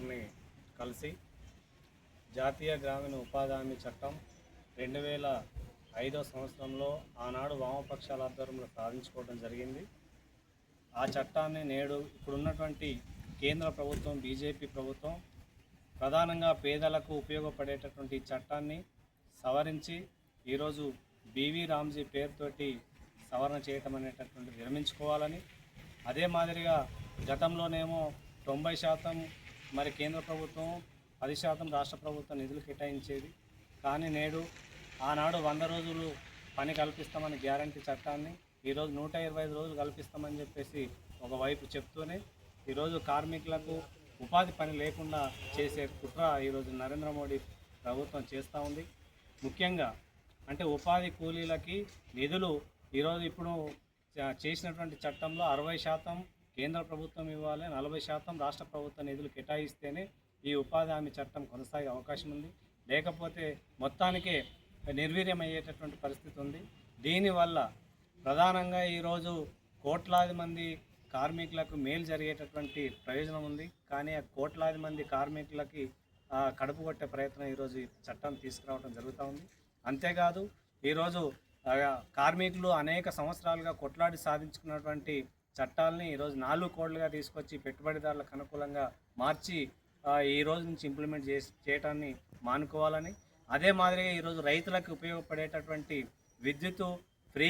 గారిని కలిసి జాతీయ గ్రామీణ ఉపాధి హామీ చట్టం 2005 సంవత్సరంలో ఆనాడు వామపక్షాల ఆధ్వర్యంలో సాధించుకోవడం జరిగింది. ఆ చట్టాన్ని నేడు ఇప్పుడున్నటువంటి కేంద్ర ప్రభుత్వం బీజేపీ ప్రభుత్వం ప్రధానంగా పేదలకు ఉపయోగపడేటటువంటి చట్టాన్ని సవరించి ఈరోజు బీవీ రామ్జీ పేరుతోటి సవరణ చేయటం అనేటటువంటి విరమించుకోవాలని, అదే మాదిరిగా గతంలోనేమో 90% మరి కేంద్ర ప్రభుత్వం 10% రాష్ట్ర ప్రభుత్వం నిధులు కేటాయించేది. కానీ నేడు ఆనాడు 100 రోజులు పని కల్పిస్తామని గ్యారంటీ చట్టాన్ని ఈరోజు 125 రోజులు కల్పిస్తామని చెప్పేసి ఒకవైపు చెప్తూనే ఈరోజు కార్మికులకు ఉపాధి పని లేకుండా చేసే కుట్ర ఈరోజు నరేంద్ర మోడీ ప్రభుత్వం చేస్తూ ఉంది. ముఖ్యంగా అంటే ఉపాధి కూలీలకి నిధులు ఈరోజు ఇప్పుడు చేసినటువంటి చట్టంలో 60% కేంద్ర ప్రభుత్వం ఇవ్వాలి, 40% రాష్ట్ర ప్రభుత్వ నిధులు కేటాయిస్తేనే ఈ ఉపాధి హామీ చట్టం కొనసాగే అవకాశం ఉంది. లేకపోతే మొత్తానికే నిర్వీర్యమయ్యేటటువంటి పరిస్థితి ఉంది. దీనివల్ల ప్రధానంగా ఈరోజు కోట్లాది మంది కార్మికులకు మేలు జరిగేటటువంటి ప్రయోజనం ఉంది. కానీ ఆ కోట్లాది మంది కార్మికులకి కడుపు కొట్టే ప్రయత్నం ఈరోజు ఈ చట్టాన్ని తీసుకురావడం జరుగుతూ ఉంది. అంతేకాదు ఈరోజు కార్మికులు అనేక సంవత్సరాలుగా కొట్లాడి సాధించుకున్నటువంటి చట్టాలని ఈరోజు 4 కోట్లుగా తీసుకొచ్చి పెట్టుబడిదారులకు అనుకూలంగా మార్చి ఈ రోజు నుంచి ఇంప్లిమెంట్ చేయటాన్ని మానుకోవాలని, అదే మాదిరిగా ఈరోజు రైతులకు ఉపయోగపడేటటువంటి విద్యుత్ ఫ్రీ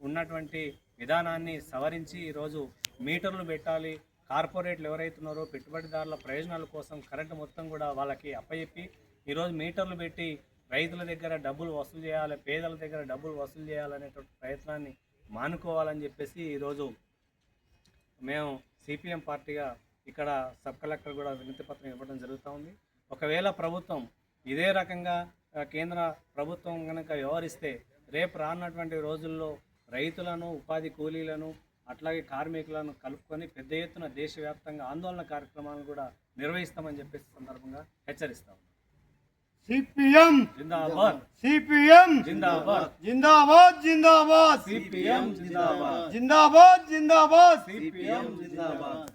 ఉన్నటువంటి విధానాన్ని సవరించి ఈరోజు మీటర్లు పెట్టాలి. కార్పొరేట్లు ఎవరైతున్నారో పెట్టుబడిదారుల ప్రయోజనాల కోసం కరెంటు మొత్తం కూడా వాళ్ళకి అప్పచెప్పి ఈరోజు మీటర్లు పెట్టి రైతుల దగ్గర డబ్బులు వసూలు చేయాలి, పేదల దగ్గర డబ్బులు వసూలు చేయాలనేటువంటి ప్రయత్నాన్ని మానుకోవాలని చెప్పేసి ఈరోజు మేము సిపిఎం పార్టీగా ఇక్కడ సబ్ కలెక్టర్ కూడా వినతి పత్రం ఇవ్వడం జరుగుతూ ఉంది. ఒకవేళ ప్రభుత్వం ఇదే రకంగా కేంద్ర ప్రభుత్వం కనుక వ్యవహరిస్తే రేపు రానున్నటువంటి రోజుల్లో రైతులను, ఉపాధి కూలీలను, అట్లాగే కార్మికులను కలుపుకొని పెద్ద ఎత్తున దేశవ్యాప్తంగా ఆందోళన కార్యక్రమాలను కూడా నిర్వహిస్తామని చెప్పేసి సందర్భంగా హెచ్చరిస్తాం. సిపిఎం జిందాబాద్, సిపిఎం జిందాబాద్, జిందాబాద్, జిందాబాద్, సిపిఎం జిందాబాద్, జిందాబాద్, జిందాబాద్, సిపిఎం జిందాబాద్.